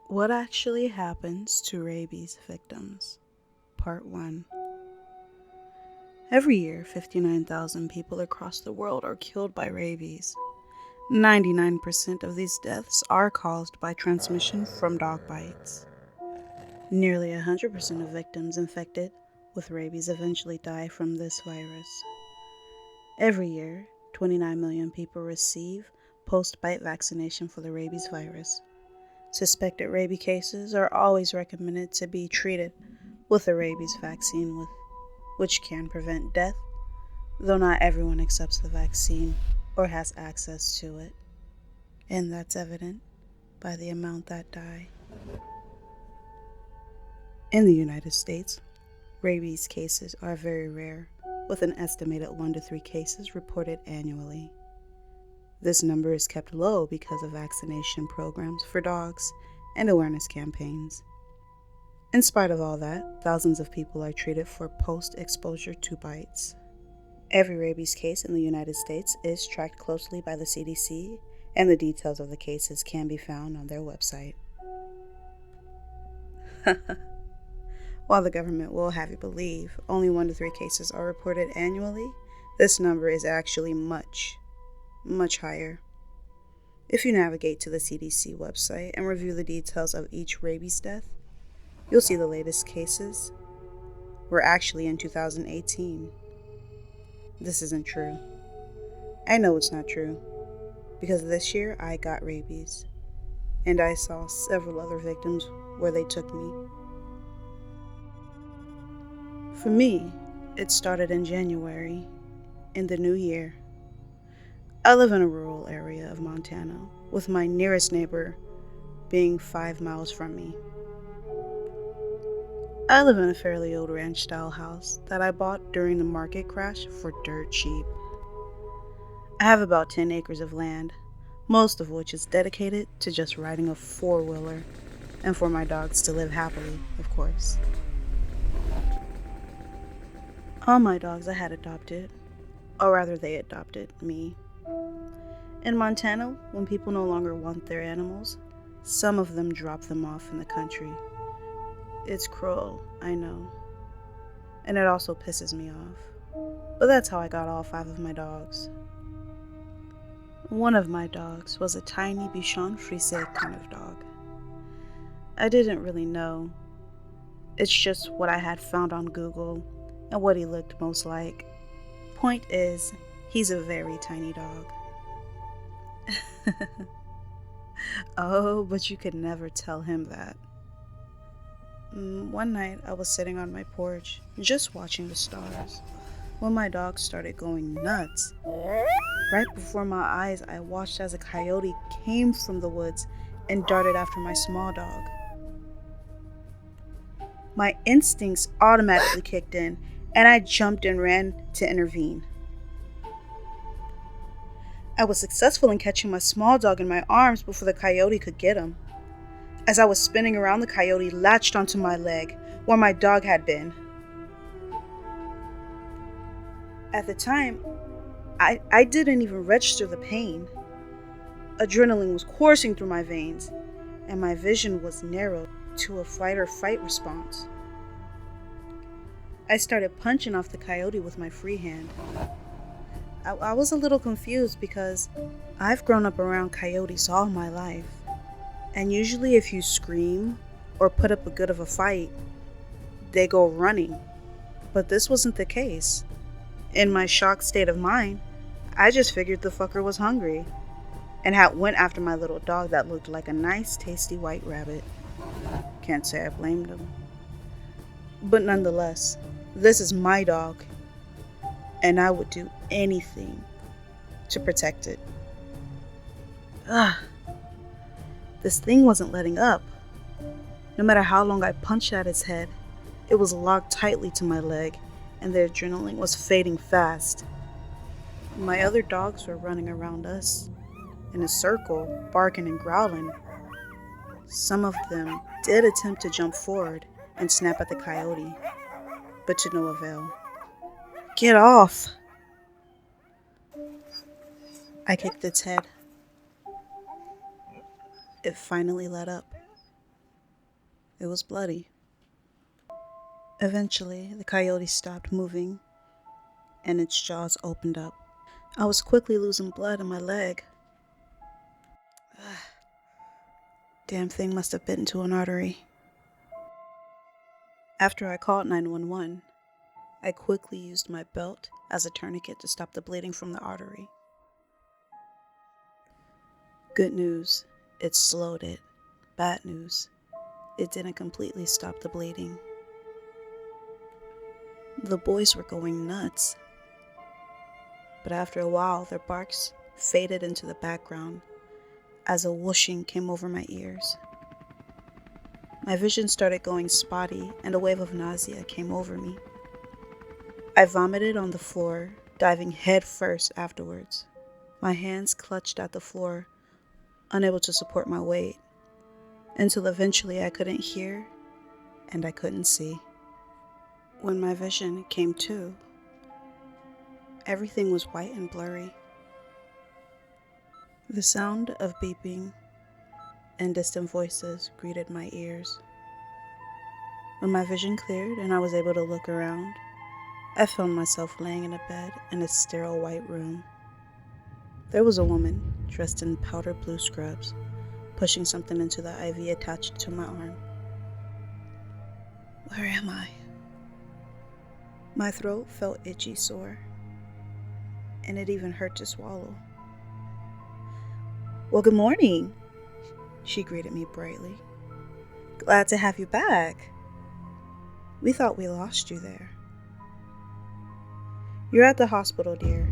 What actually happens to rabies victims? Part 1. Every year, 59,000 people across the world are killed by rabies. 99% of these deaths are caused by transmission from dog bites. Nearly 100% of victims infected with rabies eventually die from this virus. Every year, 29 million people receive post-bite vaccination for the rabies virus. Suspected rabies cases are always recommended to be treated with a rabies vaccine, which can prevent death, though not everyone accepts the vaccine or has access to it. And that's evident by the amount that die. In the United States, rabies cases are very rare, with an estimated 1 to 3 cases reported annually. This number is kept low because of vaccination programs for dogs and awareness campaigns. In spite of all that, thousands of people are treated for post-exposure to bites. Every rabies case in the United States is tracked closely by the CDC, and the details of the cases can be found on their website. While the government will have you believe only 1 to 3 cases are reported annually, this number is actually much higher. If you navigate to the CDC website and review the details of each rabies death, you'll see the latest cases were actually in 2018. This isn't true. I know it's not true, because this year I got rabies, and I saw several other victims where they took me. For me, it started in January, in the new year. I live in a rural area of Montana, with my nearest neighbor being 5 miles from me. I live in a fairly old ranch-style house that I bought during the market crash for dirt cheap. I have about 10 acres of land, most of which is dedicated to just riding a four-wheeler, and for my dogs to live happily, of course. All my dogs I had adopted, or rather they adopted me. In Montana, when people no longer want their animals, some of them drop them off in the country. It's cruel, I know, and it also pisses me off, but that's how I got all 5 of my dogs. One of my dogs was a tiny Bichon Frise kind of dog. I didn't really know. It's just what I had found on Google and what he looked most like. Point is, he's a very tiny dog. Oh, but you could never tell him that. One night, I was sitting on my porch, just watching the stars, when my dog started going nuts. Right before my eyes, I watched as a coyote came from the woods and darted after my small dog. My instincts automatically kicked in, and I jumped and ran to intervene. I was successful in catching my small dog in my arms before the coyote could get him. As I was spinning around, the coyote latched onto my leg, where my dog had been. At the time, I didn't even register the pain. Adrenaline was coursing through my veins, and my vision was narrowed to a fight or flight response. I started punching off the coyote with my free hand. I was a little confused because I've grown up around coyotes all my life, and usually if you scream or put up a good of a fight, they go running, but this wasn't the case. In my shocked state of mind, I just figured the fucker was hungry and had went after my little dog that looked like a nice tasty white rabbit. Can't say I blamed him. But nonetheless, this is my dog, and I would do anything to protect it. Ugh. This thing wasn't letting up. No matter how long I punched at its head, it was locked tightly to my leg, and the adrenaline was fading fast. My other dogs were running around us in a circle, barking and growling. Some of them did attempt to jump forward and snap at the coyote, but to no avail. Get off! I kicked its head. It finally let up. It was bloody. Eventually, the coyote stopped moving and its jaws opened up. I was quickly losing blood in my leg. Damn thing must have bitten into an artery. After I called 911, I quickly used my belt as a tourniquet to stop the bleeding from the artery. Good news, it slowed it. Bad news, it didn't completely stop the bleeding. The boys were going nuts, but after a while their barks faded into the background as a whooshing came over my ears. My vision started going spotty and a wave of nausea came over me. I vomited on the floor, diving head first afterwards. My hands clutched at the floor, unable to support my weight, until eventually I couldn't hear and I couldn't see. When my vision came to, everything was white and blurry. The sound of beeping and distant voices greeted my ears. When my vision cleared and I was able to look around, I found myself laying in a bed in a sterile white room. There was a woman dressed in powder blue scrubs, pushing something into the IV attached to my arm. Where am I? My throat felt itchy sore, and it even hurt to swallow. Well, good morning, she greeted me brightly. Glad to have you back. We thought we lost you there. You're at the hospital, dear.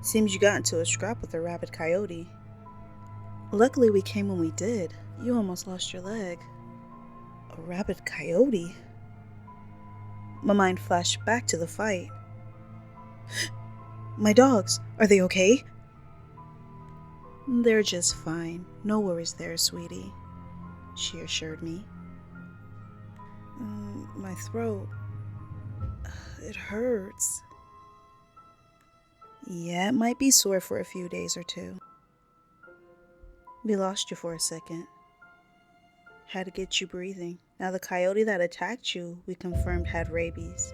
Seems you got into a scrap with a rabid coyote. Luckily we came when we did. You almost lost your leg. A rabid coyote? My mind flashed back to the fight. My dogs, are they okay? They're just fine. No worries there, sweetie, she assured me. My throat, it hurts. Yeah, it might be sore for a few days or two. We lost you for a second. Had to get you breathing. Now the coyote that attacked you, we confirmed had rabies.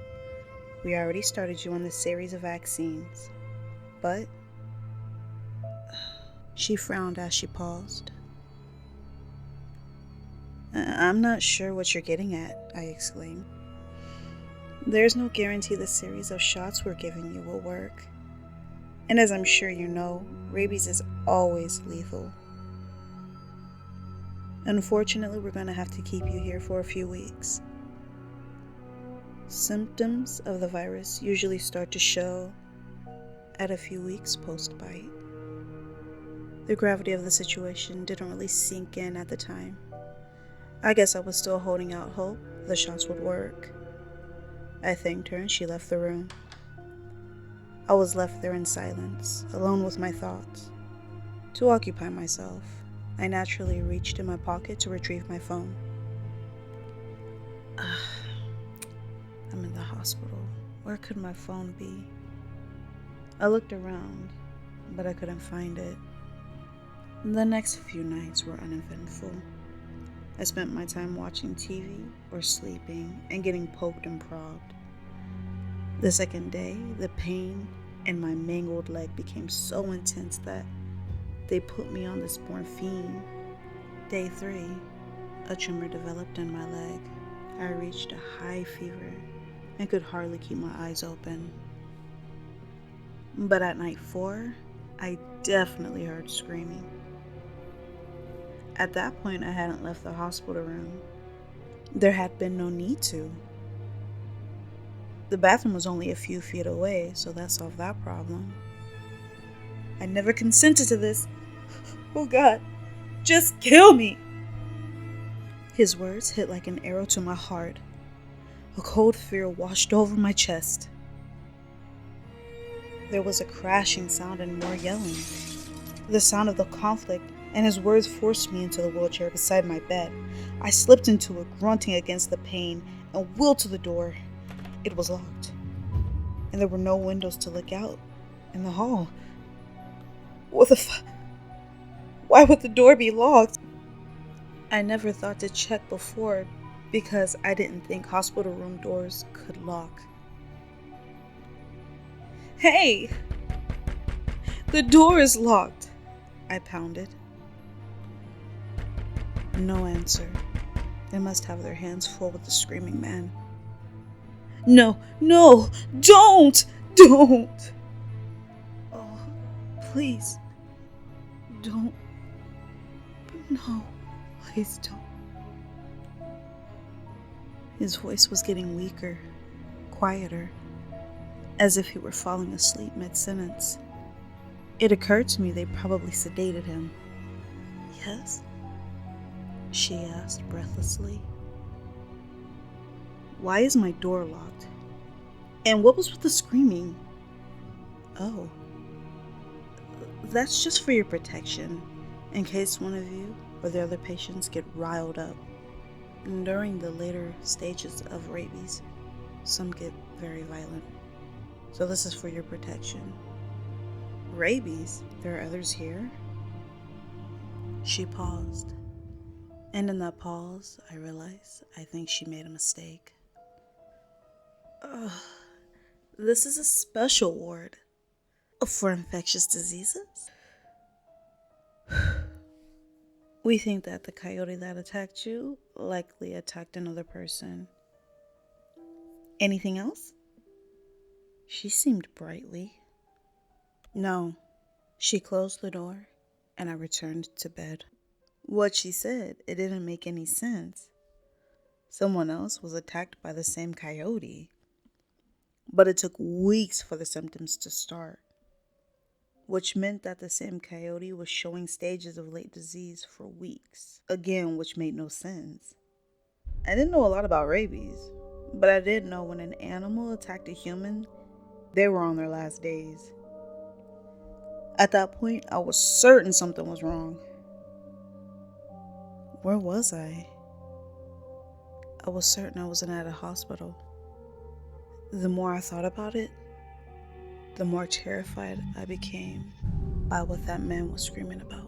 We already started you on the series of vaccines. But she frowned as she paused. I'm not sure what you're getting at, I exclaimed. There's no guarantee the series of shots we're giving you will work. And as I'm sure you know, rabies is always lethal. Unfortunately, we're going to have to keep you here for a few weeks. Symptoms of the virus usually start to show at a few weeks post-bite. The gravity of the situation didn't really sink in at the time. I guess I was still holding out hope the shots would work. I thanked her and she left the room. I was left there in silence, alone with my thoughts. To occupy myself, I naturally reached in my pocket to retrieve my phone. I'm in the hospital. Where could my phone be? I looked around, but I couldn't find it. The next few nights were uneventful. I spent my time watching TV or sleeping and getting poked and prodded. The second day, the pain in my mangled leg became so intense that they put me on this morphine. Day 3, a tumor developed in my leg. I reached a high fever and could hardly keep my eyes open. But at night 4, I definitely heard screaming. At that point, I hadn't left the hospital room. There had been no need to. The bathroom was only a few feet away, so that solved that problem. I never consented to this. Oh God, just kill me. His words hit like an arrow to my heart. A cold fear washed over my chest. There was a crashing sound and more yelling. The sound of the conflict, and his words forced me into the wheelchair beside my bed. I slipped into it, grunting against the pain, and wheeled to the door. It was locked, and there were no windows to look out in the hall. What the Why would the door be locked? I never thought to check before because I didn't think hospital room doors could lock. Hey! The door is locked! I pounded. No answer. They must have their hands full with the screaming man. No, no, don't! Don't! Oh, please, don't. No, please don't. His voice was getting weaker, quieter, as if he were falling asleep mid-sentence. It occurred to me they probably sedated him. Yes? She asked breathlessly. Why is my door locked? And what was with the screaming? Oh, that's just for your protection, in case one of you or the other patients get riled up. During the later stages of rabies, some get very violent. So this is for your protection. Rabies? There are others here? She paused. And in that pause, I realized I think she made a mistake. Ugh. This is a special ward for infectious diseases. We think that the coyote that attacked you likely attacked another person. Anything else? She seemed brightly. No. She closed the door, and I returned to bed. What she said, it didn't make any sense. Someone else was attacked by the same coyote, but it took weeks for the symptoms to start, which meant that the same coyote was showing stages of late disease for weeks, again, which made no sense. I didn't know a lot about rabies, but I did know when an animal attacked a human, they were on their last days. At that point, I was certain something was wrong. Where was I? I was certain I wasn't at a hospital. The more I thought about it, the more terrified I became by what that man was screaming about.